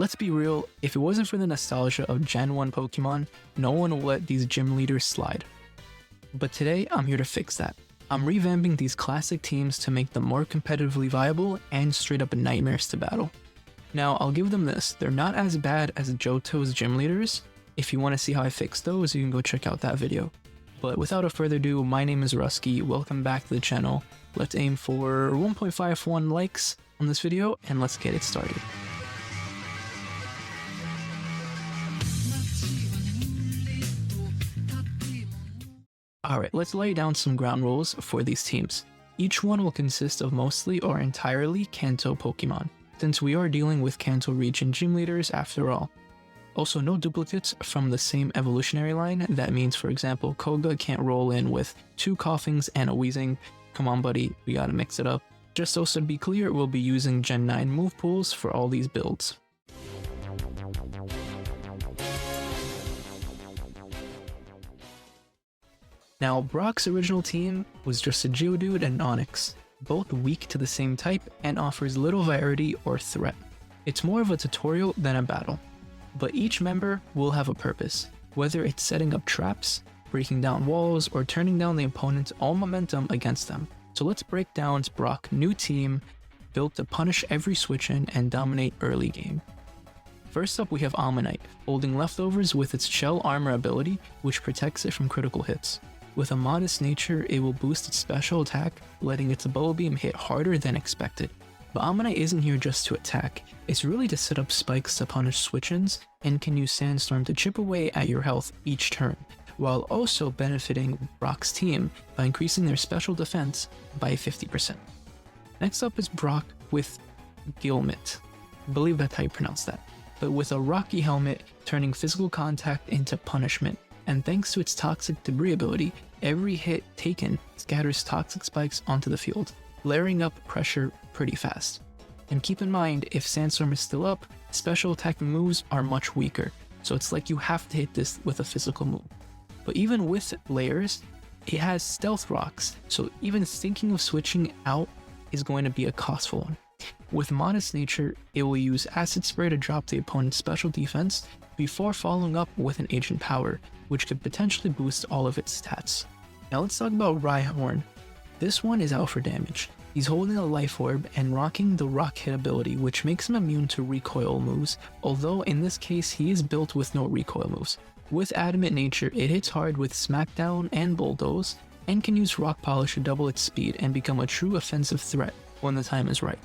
Let's be real, if it wasn't for the nostalgia of Gen 1 Pokemon, no one will let these gym leaders slide. But today, I'm here to fix that. I'm revamping these classic teams to make them more competitively viable and straight up nightmares to battle. Now, I'll give them this, they're not as bad as Johto's gym leaders. If you want to see how I fix those, you can go check out that video. But without further ado, my name is Rusky, welcome back to the channel. Let's aim for 1.51 likes on this video, and let's get it started. Alright, let's lay down some ground rules for these teams. Each one will consist of mostly or entirely Kanto Pokemon, since we are dealing with Kanto region gym leaders after all. Also, no duplicates from the same evolutionary line. That means, for example, Koka can't roll in with 2 coughings and a wheezing. Come on buddy, we gotta mix it up. Just so to be clear, we'll be using Gen 9 move pools for all these builds. Now, Brock's original team was just a Geodude and Onix, both weak to the same type and offers little variety or threat. It's more of a tutorial than a battle. But each member will have a purpose, whether it's setting up traps, breaking down walls, or turning down the opponent's all momentum against them. So let's break down Brock's new team, built to punish every switch-in and dominate early game. First up we have Ammonite, holding leftovers with its shell armor ability, which protects it from critical hits. With a modest nature, it will boost its special attack, letting its bubble beam hit harder than expected. But Ammonite isn't here just to attack, it's really to set up spikes to punish switch-ins, and can use Sandstorm to chip away at your health each turn, while also benefiting Brock's team by increasing their special defense by 50%. Next up is Brock with Gilmit, I believe that's how you pronounce that, but with a rocky helmet turning physical contact into punishment. And thanks to its toxic debris ability, every hit taken scatters toxic spikes onto the field, layering up pressure pretty fast. And keep in mind, if Sandstorm is still up, special attacking moves are much weaker, so it's like you have to hit this with a physical move. But even with layers, it has Stealth Rocks, so even thinking of switching out is going to be a costful one. With modest nature, it will use Acid Spray to drop the opponent's special defense before following up with an Agent Power, which could potentially boost all of its stats. Now let's talk about Rhyhorn. This one is out for damage. He's holding a Life Orb and rocking the Rock Hit ability, which makes him immune to recoil moves, although in this case he is built with no recoil moves. With Adamant nature, it hits hard with Smackdown and Bulldoze, and can use Rock Polish to double its speed and become a true offensive threat when the time is right.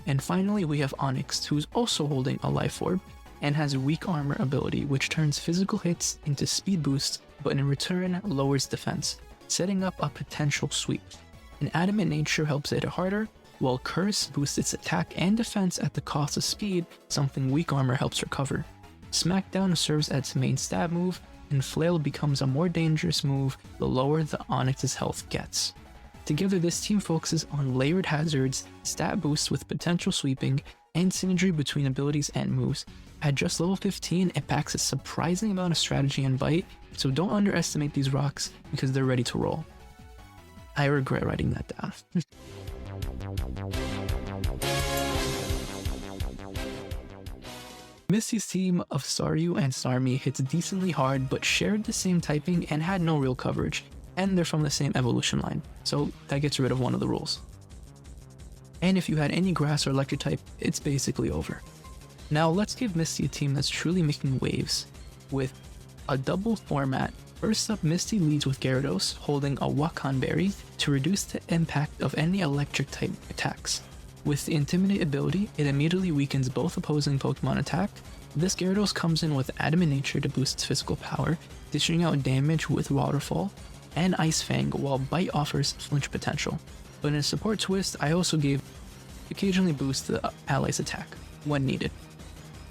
And finally we have Onix, who's also holding a Life Orb, and has Weak Armor ability, which turns physical hits into speed boosts, but in return lowers defense, setting up a potential sweep. An Adamant nature helps it hit harder, while Curse boosts its attack and defense at the cost of speed, something Weak Armor helps recover. Smackdown serves as its main stab move, and Flail becomes a more dangerous move the lower the Onix's health gets. Together this team focuses on layered hazards, stat boosts with potential sweeping, and synergy between abilities and moves. At just level 15, it packs a surprising amount of strategy and bite, so don't underestimate these rocks because they're ready to roll. I regret writing that down. Misty's team of Staryu and Starmie hits decently hard but shared the same typing and had no real coverage, and they're from the same evolution line, so that gets rid of one of the rules. And if you had any grass or electric type, it's basically over. Now let's give Misty a team that's truly making waves, with a double format. First up, Misty leads with Gyarados, holding a Wakan Berry to reduce the impact of any electric type attacks. With the Intimidate ability, it immediately weakens both opposing Pokemon attack. This Gyarados comes in with Adamant nature to boost its physical power, dishing out damage with Waterfall, and Ice Fang, while Bite offers flinch potential. But in a support twist, I also gave occasionally boost the ally's attack when needed.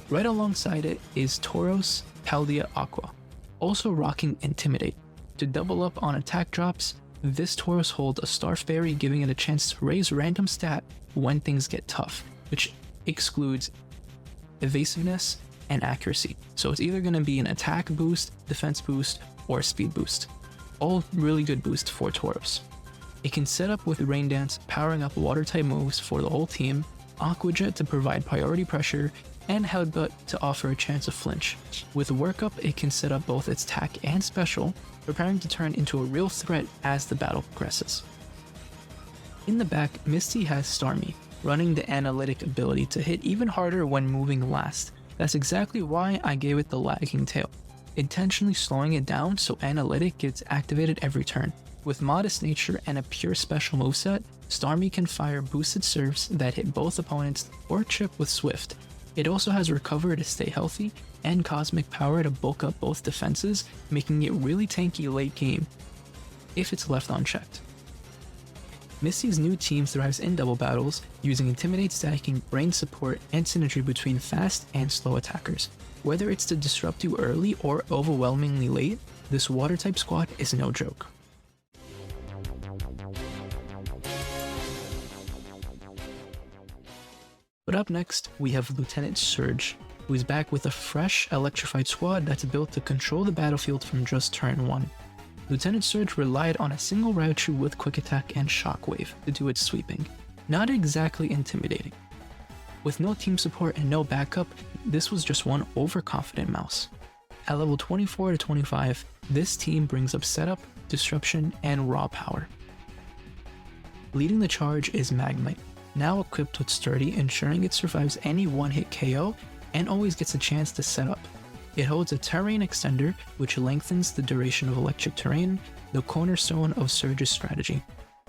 Right alongside it is Tauros Paldea Aqua, also rocking Intimidate. To double up on attack drops, this Tauros holds a Starf Berry, giving it a chance to raise random stat when things get tough, which excludes evasiveness and accuracy. So it's either going to be an attack boost, defense boost, or speed boost. All really good boosts for Tauros. It can set up with Rain Dance, powering up water type moves for the whole team, Aqua Jet to provide priority pressure, and Headbutt to offer a chance of flinch. With Work Up, it can set up both its attack and special, preparing to turn into a real threat as the battle progresses. In the back, Misty has Starmie, running the analytic ability to hit even harder when moving last. That's exactly why I gave it the lagging tail, intentionally slowing it down so analytic gets activated every turn. With modest nature and a pure special moveset, Starmie can fire boosted serves that hit both opponents or chip with Swift. It also has Recover to stay healthy and Cosmic Power to bulk up both defenses, making it really tanky late game if it's left unchecked. Misty's new team thrives in double battles, using Intimidate stacking, brain support, and synergy between fast and slow attackers. Whether it's to disrupt you early or overwhelmingly late, this water-type squad is no joke. But up next, we have Lieutenant Serge, who is back with a fresh, electrified squad that's built to control the battlefield from just turn 1. Lieutenant Serge relied on a single Raichu with Quick Attack and Shockwave to do its sweeping. Not exactly intimidating. With no team support and no backup, this was just one overconfident mouse. At level 24 to 25, this team brings up setup, disruption, and raw power. Leading the charge is Magmite, now equipped with Sturdy, ensuring it survives any one-hit KO and always gets a chance to set up. It holds a Terrain Extender, which lengthens the duration of electric terrain, the cornerstone of Surge's strategy.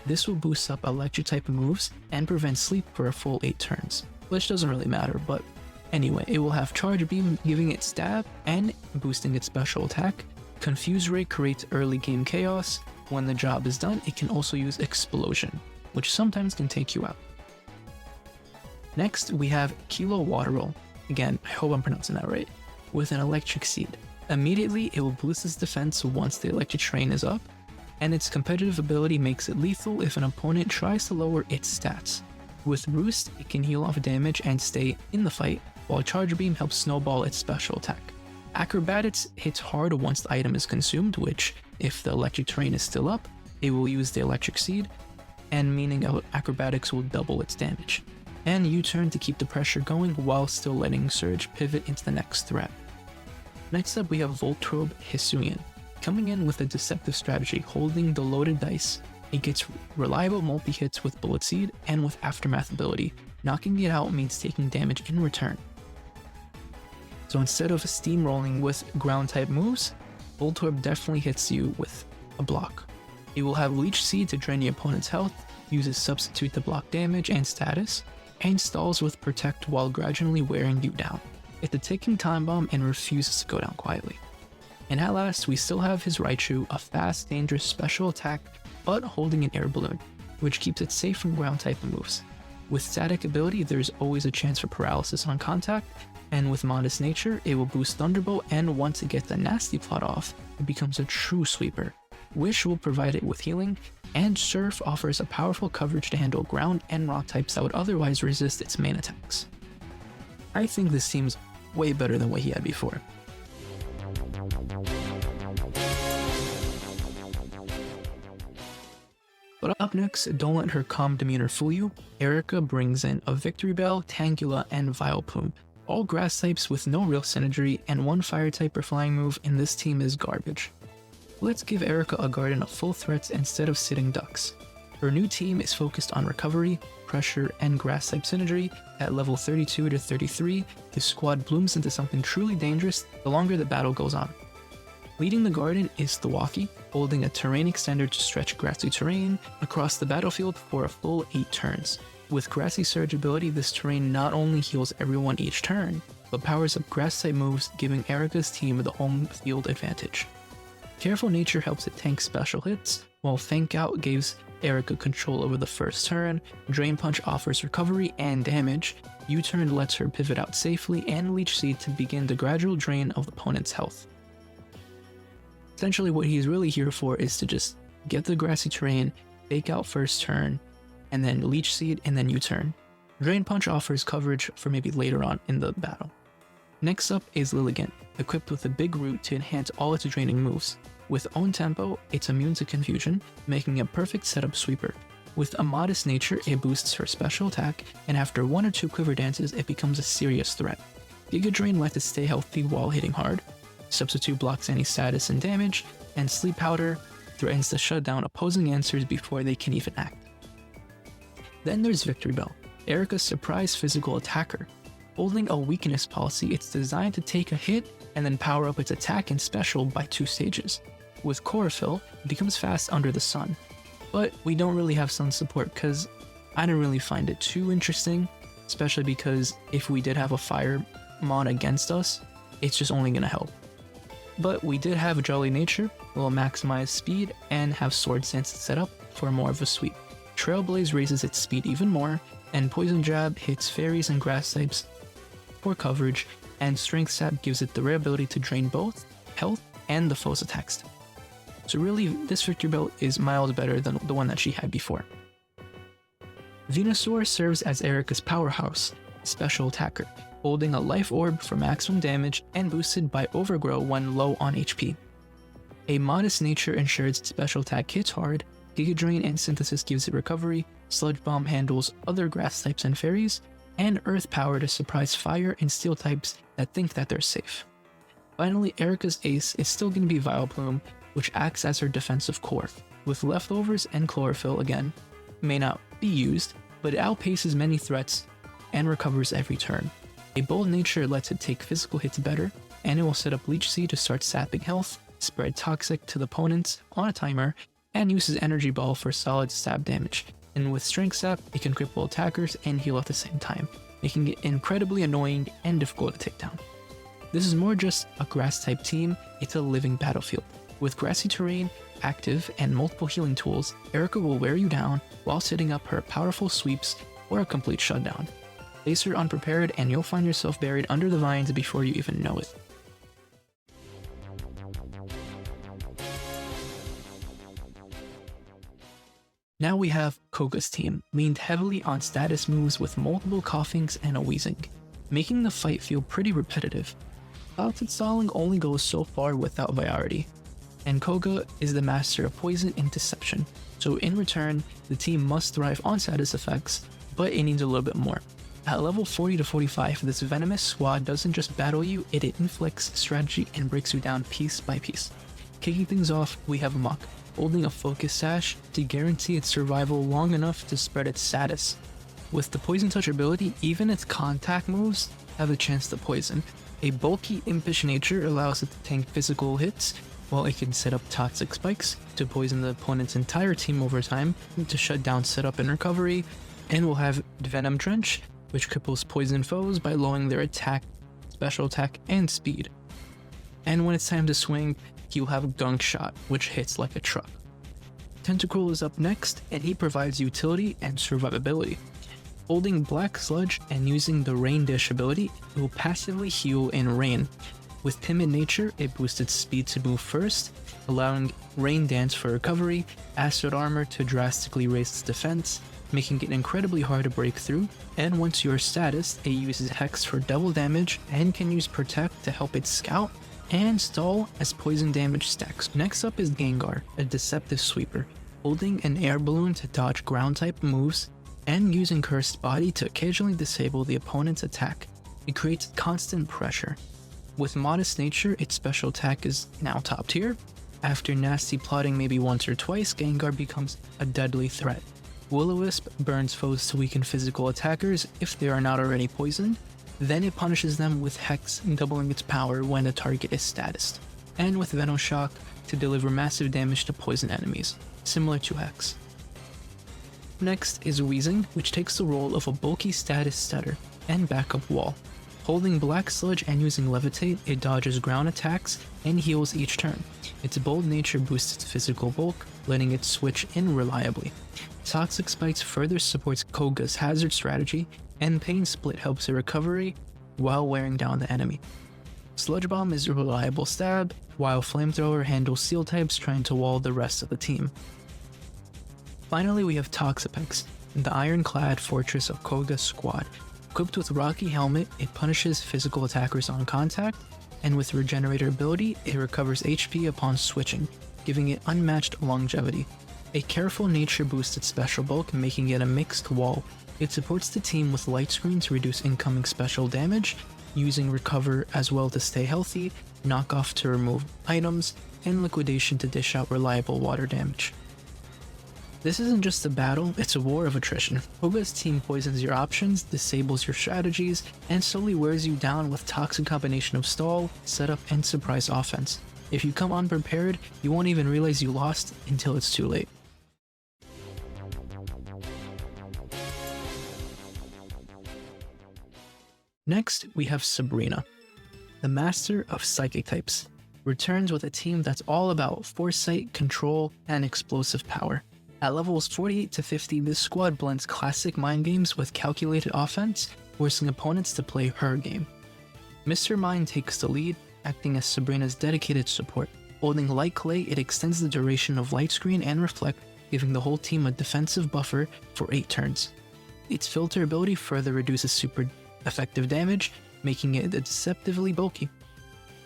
This will boost up electric type moves and prevent sleep for a full 8 turns, which doesn't really matter, but anyway, it will have Charge Beam giving it stab and boosting its special attack. Confuse Ray creates early game chaos. When the job is done, it can also use Explosion, which sometimes can take you out. Next, we have Kilo Water Roll. Again, I hope I'm pronouncing that right. With an Electric Seed. Immediately, it will boost its defense once the electric train is up, and its competitive ability makes it lethal if an opponent tries to lower its stats. With Roost, it can heal off damage and stay in the fight, while Charge Beam helps snowball its special attack. Acrobatics hits hard once the item is consumed, which, if the electric terrain is still up, it will use the Electric Seed, and meaning Acrobatics will double its damage. And U-turn to keep the pressure going while still letting Surge pivot into the next threat. Next up, we have Voltrobe Hisuian. Coming in with a deceptive strategy, holding the loaded dice, it gets reliable multi-hits with Bullet Seed and with Aftermath ability. Knocking it out means taking damage in return. So instead of steamrolling with ground-type moves, Voltorb definitely hits you with a block. It will have Leech Seed to drain the opponent's health, uses Substitute to block damage and status, and stalls with Protect while gradually wearing you down. It's a ticking time bomb and refuses to go down quietly. And at last, we still have his Raichu, a fast, dangerous special attack, but holding an air balloon, which keeps it safe from ground type moves. With static ability, there's always a chance for paralysis on contact, and with modest nature, it will boost Thunderbolt, and once it gets the nasty plot off, it becomes a true sweeper. Wish will provide it with healing, and Surf offers a powerful coverage to handle ground and rock types that would otherwise resist its main attacks. I think this seems way better than what he had before. But up next, don't let her calm demeanor fool you, Erika brings in a Victory Bell, Tangela, and Vileplume, all grass types with no real synergy, and one fire type or flying move, and this team is garbage. Let's give Erika a garden of full threats instead of sitting ducks. Her new team is focused on recovery, pressure, and grass type synergy. At level 32 to 33, the squad blooms into something truly dangerous the longer the battle goes on. Leading the garden is Thwaki, holding a terrain extender to stretch grassy terrain across the battlefield for a full 8 turns. With Grassy Surge ability, this terrain not only heals everyone each turn, but powers up grass type moves, giving Erika's team the home field advantage. Careful Nature helps it tank special hits, while Thank Out gives Erika control over the first turn, Drain Punch offers recovery and damage, U-turn lets her pivot out safely, and Leech Seed to begin the gradual drain of the opponent's health. Essentially what he's really here for is to just get the grassy terrain, Fake Out first turn, and then Leech Seed, and then U-turn. Drain Punch offers coverage for maybe later on in the battle. Next up is Lilligant, equipped with a big root to enhance all its draining moves. With Own Tempo, it's immune to confusion, making a perfect setup sweeper. With a modest nature, it boosts her special attack, and after 1 or 2 quiver dances, it becomes a serious threat. Giga Drain lets it stay healthy while hitting hard, Substitute blocks any status and damage, and Sleep Powder threatens to shut down opposing answers before they can even act. Then there's Victory Bell, Erika's surprise physical attacker. Holding a weakness policy, it's designed to take a hit and then power up its attack and special by 2 stages. With Chlorophyll, it becomes fast under the sun. But we don't really have sun support because I didn't really find it too interesting, especially because if we did have a fire mon against us, it's just only gonna help. But we did have Jolly Nature, will maximize speed, and have Sword Stance set up for more of a sweep. Trailblaze raises its speed even more, and Poison Jab hits fairies and grass types for coverage, and Strength Sap gives it the rare ability to drain both health and the foe's attacks. So really, this Victory Bell is miles better than the one that she had before. Venusaur serves as Erika's powerhouse, special attacker, holding a life orb for maximum damage and boosted by Overgrow when low on HP. A modest nature ensures its special attack hits hard, Giga Drain and Synthesis gives it recovery, Sludge Bomb handles other grass types and fairies, and Earth Power to surprise fire and steel types that think that they're safe. Finally, Erika's ace is still going to be Vileplume, which acts as her defensive core, with Leftovers and Chlorophyll again. May not be used, but it outpaces many threats and recovers every turn. A bold nature lets it take physical hits better, and it will set up Leech Seed to start sapping health, spread Toxic to the opponents on a timer, and uses Energy Ball for solid stab damage. And with Strength Sap, it can cripple attackers and heal at the same time, making it incredibly annoying and difficult to take down. This is more just a grass type team, it's a living battlefield. With grassy terrain, active, and multiple healing tools, Erika will wear you down while setting up her powerful sweeps or a complete shutdown. Place her unprepared and you'll find yourself buried under the vines before you even know it. Now we have Koka's team, leaned heavily on status moves with multiple coughings and a wheezing, making the fight feel pretty repetitive. Clouded Stalling only goes so far without Variety, and Koka is the master of poison and deception, so in return, the team must thrive on status effects, but it needs a little bit more. At level 40 to 45, this venomous squad doesn't just battle you, it inflicts strategy and breaks you down piece by piece. Kicking things off, we have Mach, holding a focus sash to guarantee its survival long enough to spread its status. With the Poison Touch ability, even its contact moves have a chance to poison. A bulky impish nature allows it to tank physical hits, while it can set up toxic spikes to poison the opponent's entire team over time to shut down setup and recovery, and will have Venom Drench, which cripples poison foes by lowering their attack, special attack, and speed. And when it's time to swing, you'll have Gunk Shot, which hits like a truck. Tentacruel is up next, and he provides utility and survivability. Holding Black Sludge and using the Rain Dish ability, it will passively heal in rain. With Timid Nature, it boosts its speed to move first, allowing Rain Dance for recovery, Acid Armor to drastically raise its defense, making it incredibly hard to break through, and once you're status, it uses Hex for double damage and can use Protect to help it scout, and Stall as poison damage stacks. Next up is Gengar, a deceptive sweeper, holding an air balloon to dodge ground type moves, and using Cursed Body to occasionally disable the opponent's attack. It creates constant pressure. With Modest Nature, its special attack is now top tier. After nasty plotting maybe once or twice, Gengar becomes a deadly threat. Will-O-Wisp burns foes to weaken physical attackers if they are not already poisoned, then it punishes them with Hex, doubling its power when the target is statused, and with Venoshock to deliver massive damage to poison enemies, similar to Hex. Next is Weezing, which takes the role of a bulky status setter and backup wall. Holding Black Sludge and using Levitate, it dodges ground attacks and heals each turn. Its bold nature boosts its physical bulk, letting it switch in reliably. Toxic Spikes further supports Koga's hazard strategy, and Pain Split helps her recovery while wearing down the enemy. Sludge Bomb is a reliable stab, while Flamethrower handles Steel types trying to wall the rest of the team. Finally, we have Toxapex, the ironclad fortress of Koga's squad. Equipped with Rocky Helmet, it punishes physical attackers on contact, and with Regenerator ability, it recovers HP upon switching, giving it unmatched longevity. A careful nature boosts its special bulk, making it a mixed wall. It supports the team with Light Screen to reduce incoming special damage, using Recover as well to stay healthy, Knock Off to remove items, and Liquidation to dish out reliable water damage. This isn't just a battle, it's a war of attrition. Koga's team poisons your options, disables your strategies, and slowly wears you down with toxic combination of stall, setup, and surprise offense. If you come unprepared, you won't even realize you lost until it's too late. Next, we have Sabrina, the master of psychic types, returns with a team that's all about foresight, control, and explosive power. At levels 48 to 50, this squad blends classic mind games with calculated offense, forcing opponents to play her game. Mr. Mind takes the lead, acting as Sabrina's dedicated support. Holding Light Clay, it extends the duration of Light Screen and Reflect, giving the whole team a defensive buffer for 8 turns. Its filter ability further reduces super effective damage, making it deceptively bulky.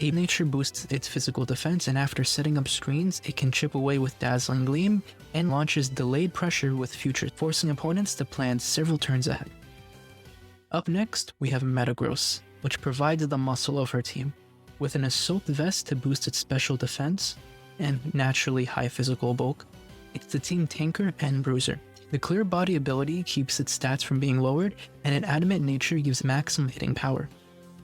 Ape Nature boosts its physical defense, and after setting up screens, it can chip away with Dazzling Gleam and launches Delayed Pressure with Future, forcing opponents to plan several turns ahead. Up next, we have Metagross, which provides the muscle of her team, with an Assault Vest to boost its special defense and naturally high physical bulk. It's the team tanker and bruiser. The Clear Body ability keeps its stats from being lowered, and an Adamant Nature gives maximum hitting power.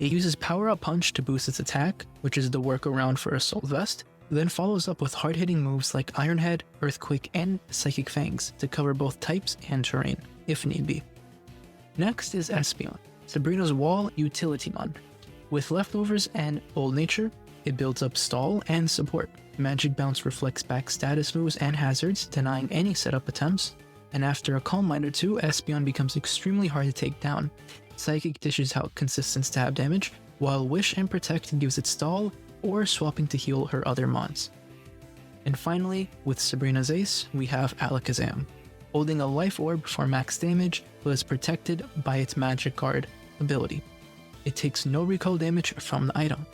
It uses Power Up Punch to boost its attack, which is the workaround for Assault Vest, then follows up with hard-hitting moves like Iron Head, Earthquake, and Psychic Fangs to cover both types and terrain, if need be. Next is Espeon, Sabrina's Wall Utility Mon. With Leftovers and Bold Nature, it builds up Stall and Support. Magic Bounce reflects back status moves and hazards, denying any setup attempts, and after a Calm Mind or two, Espeon becomes extremely hard to take down. Psychic dishes out consistent stab damage, while Wish and Protect gives it stall or swapping to heal her other mons. And finally, with Sabrina's Ace, we have Alakazam, holding a Life Orb for max damage, but is protected by its Magic Guard ability. It takes no recoil damage from the item.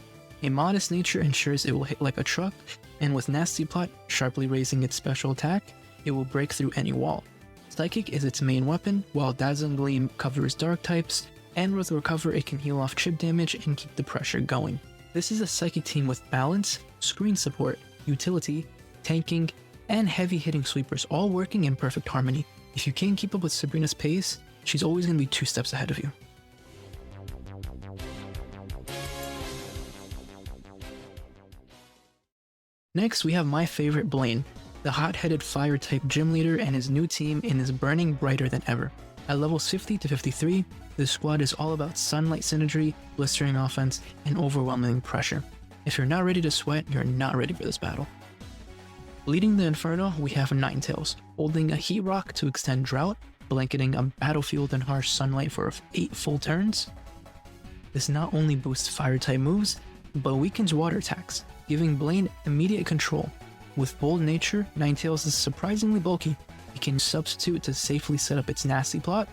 A modest nature ensures it will hit like a truck, and with Nasty Plot sharply raising its special attack, it will break through any wall. Psychic is its main weapon, while Dazzling Gleam covers dark types, and with Recover it can heal off chip damage and keep the pressure going. This is a Psychic team with balance, screen support, utility, tanking, and heavy hitting sweepers all working in perfect harmony. If you can't keep up with Sabrina's pace, she's always going to be 2 steps ahead of you. Next, we have my favorite Blaine, the hot-headed fire-type gym leader, and his new team is burning brighter than ever. At levels 50 to 53, this squad is all about sunlight synergy, blistering offense, and overwhelming pressure. If you're not ready to sweat, you're not ready for this battle. Leading the Inferno, we have Ninetales, holding a Heat Rock to extend Drought, blanketing a battlefield in harsh sunlight for 8 full turns. This not only boosts fire-type moves, but weakens water attacks, giving Blaine immediate control. With Bold Nature, Ninetales is surprisingly bulky. It can substitute to safely set up its Nasty Plot,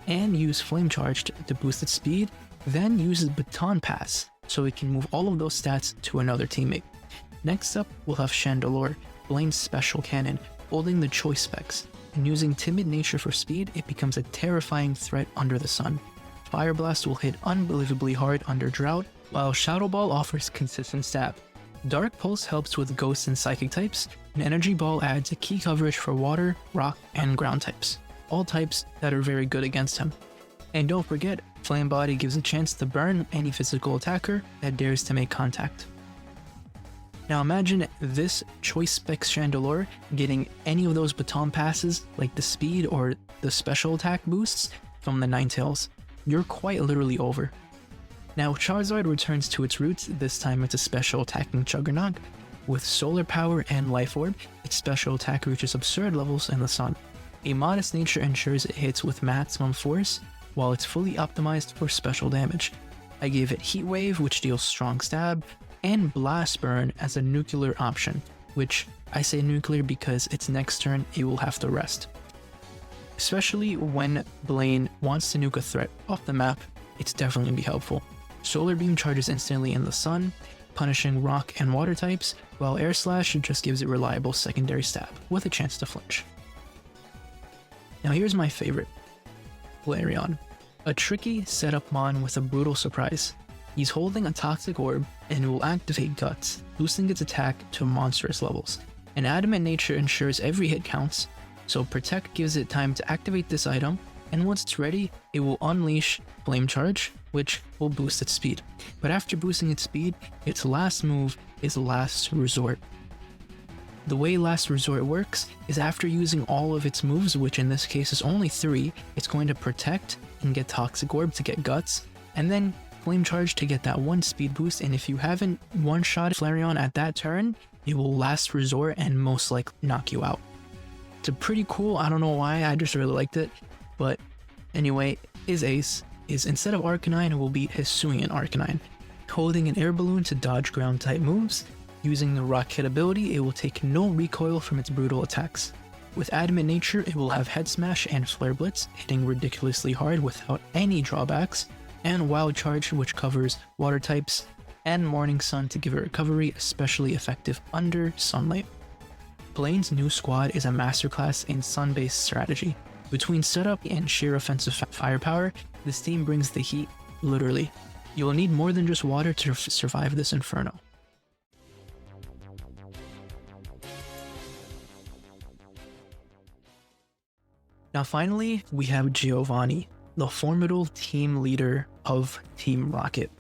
and use Flame Charge to boost its speed, then uses Baton Pass, so it can move all of those stats to another teammate. Next up, we'll have Chandelure, Blaine's special cannon, holding the choice specs, and using Timid Nature for speed, it becomes a terrifying threat under the sun. Fire Blast will hit unbelievably hard under Drought, while Shadow Ball offers consistent stab. Dark Pulse helps with Ghost and Psychic types, and Energy Ball adds a key coverage for Water, Rock, and Ground types, all types that are very good against him. And don't forget, Flame Body gives a chance to burn any physical attacker that dares to make contact. Now imagine this choice specs Chandelure getting any of those baton passes like the speed or the special attack boosts from the Ninetales. You're quite literally over. Now Charizard returns to its roots, this time it's a special attacking Juggernaut. With Solar Power and Life Orb, its special attack reaches absurd levels in the sun. A modest nature ensures it hits with maximum force, while it's fully optimized for special damage. I gave it Heat Wave, which deals strong stab, and Blast Burn as a nuclear option, which I say nuclear because its next turn it will have to rest. Especially when Blaine wants to nuke a threat off the map, it's definitely going to be helpful. Solar Beam charges instantly in the sun, punishing rock and water types, while Air Slash just gives it reliable secondary stab, with a chance to flinch. Now here's my favorite, Flareon, a tricky setup mon with a brutal surprise. He's holding a Toxic Orb and will activate Guts, boosting its attack to monstrous levels. An Adamant nature ensures every hit counts, so Protect gives it time to activate this item, and once it's ready, it will unleash Flame Charge, which will boost its speed. But after boosting its speed, its last move is Last Resort. The way Last Resort works is after using all of its moves, which in this case is only 3, it's going to Protect and get Toxic Orb to get Guts, and then Flame Charge to get that 1 speed boost, and if you haven't one-shot Flareon at that turn, it will Last Resort and most likely knock you out. It's a pretty cool, I don't know why, I just really liked it, but anyway, his ace is instead of Arcanine, it will be Hisuian Arcanine. Holding an air balloon to dodge ground type moves, using the Rock Hit ability, it will take no recoil from its brutal attacks. With Adamant nature, it will have Head Smash and Flare Blitz, hitting ridiculously hard without any drawbacks, and Wild Charge, which covers water types, and Morning Sun to give it recovery, especially effective under sunlight. Blaine's new squad is a masterclass in sun-based strategy. Between setup and sheer offensive firepower, this team brings the heat, literally. You will need more than just water to survive this inferno. Now finally, we have Giovanni, the formidable team leader of Team Rocket.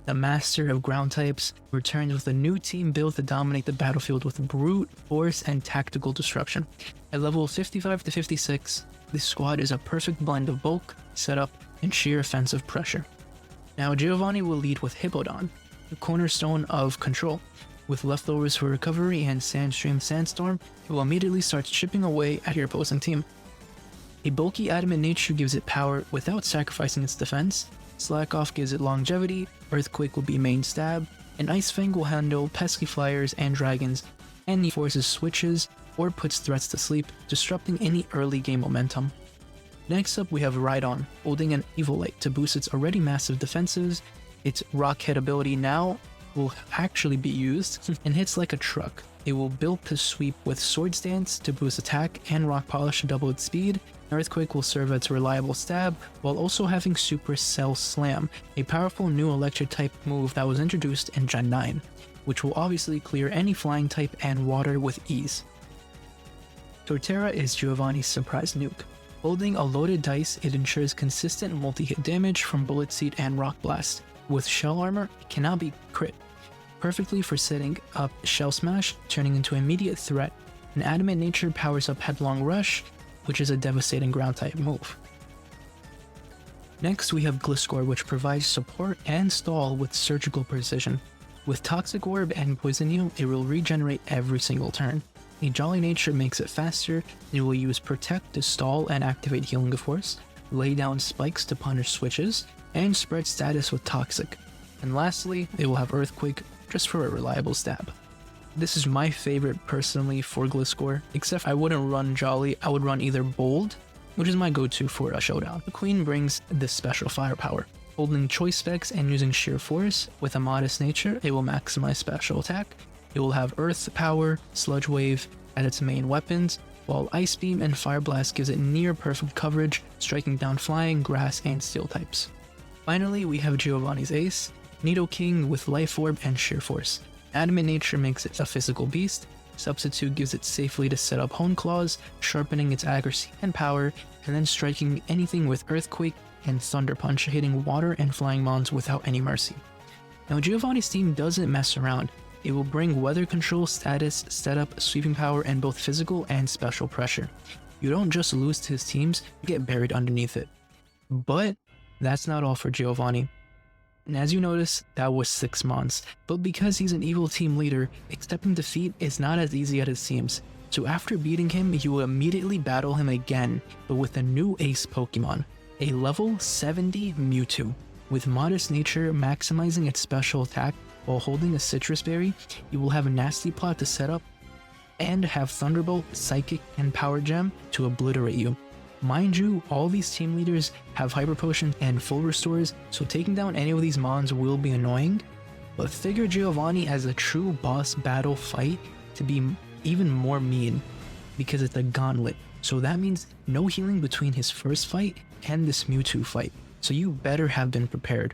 The master of ground types returns with a new team built to dominate the battlefield with brute force and tactical destruction. At level 55 to 56, this squad is a perfect blend of bulk, setup, and sheer offensive pressure. Now Giovanni will lead with Hippowdon, the cornerstone of control. With leftovers for recovery and Sandstream Sandstorm, it will immediately start chipping away at your opposing team. A bulky Adamant nature gives it power without sacrificing its defense, Slack Off gives it longevity, Earthquake will be main stab, and Ice Fang will handle pesky flyers and dragons, and he forces switches or puts threats to sleep, disrupting any early game momentum. Next up we have Rhydon, holding an Evolite to boost its already massive defenses. Its Rock Hit ability now will actually be used and hits like a truck. It will build to sweep with Swords Dance to boost attack and Rock Polish to double its speed. Earthquake will serve as a reliable stab, while also having Super Cell Slam, a powerful new electric type move that was introduced in Gen 9, which will obviously clear any flying type and water with ease. Torterra is Giovanni's surprise nuke. Holding a loaded dice, it ensures consistent multi-hit damage from Bullet Seed and Rock Blast. With Shell Armor, it can now be crit, perfectly for setting up Shell Smash, turning into immediate threat. An Adamant nature powers up Headlong Rush, which is a devastating ground type move. Next we have Gliscor, which provides support and stall with surgical precision. With Toxic Orb and Poison Heal, it will regenerate every single turn. A Jolly nature makes it faster, it will use Protect to stall and activate Healing Force, lay down spikes to punish switches, and spread status with Toxic. And lastly, it will have Earthquake just for a reliable stab. This is my favorite personally for Gliscor, except I wouldn't run Jolly, I would run either Bold, which is my go-to for a showdown. The Queen brings this special firepower. Holding Choice Specs and using Sheer Force, with a modest nature, it will maximize special attack. It will have Earth Power, Sludge Wave as its main weapons, while Ice Beam and Fire Blast gives it near perfect coverage, striking down flying, grass, and steel types. Finally, we have Giovanni's ace, Nidoking with Life Orb and Sheer Force. Adamant nature makes it a physical beast, Substitute gives it safely to set up Hone Claws, sharpening its accuracy and power, and then striking anything with Earthquake and Thunder Punch, hitting water and flying mons without any mercy. Now Giovanni's team doesn't mess around. It will bring weather control, status, setup, sweeping power, and both physical and special pressure. You don't just lose to his teams, you get buried underneath it. But that's not all for Giovanni. And as you notice, that was 6 months, but because he's an evil team leader, accepting defeat is not as easy as it seems. So after beating him, you will immediately battle him again, but with a new ace Pokemon, a level 70 Mewtwo. With modest nature maximizing its special attack while holding a citrus berry, you will have a nasty plot to set up and have Thunderbolt, Psychic, and Power Gem to obliterate you. Mind you, all these team leaders have Hyper Potions and Full Restores, so taking down any of these mons will be annoying, but figure Giovanni as a true boss battle fight to be even more mean, because it's a gauntlet, so that means no healing between his first fight and this Mewtwo fight, so you better have been prepared.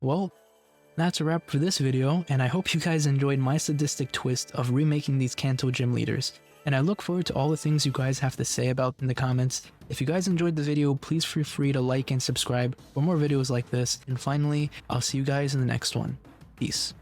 Well, That's a wrap for this video, and I hope you guys enjoyed my sadistic twist of remaking these Kanto gym leaders. And I look forward to all the things you guys have to say about in the comments. If you guys enjoyed the video, please feel free to like and subscribe for more videos like this. And finally, I'll see you guys in the next one. Peace.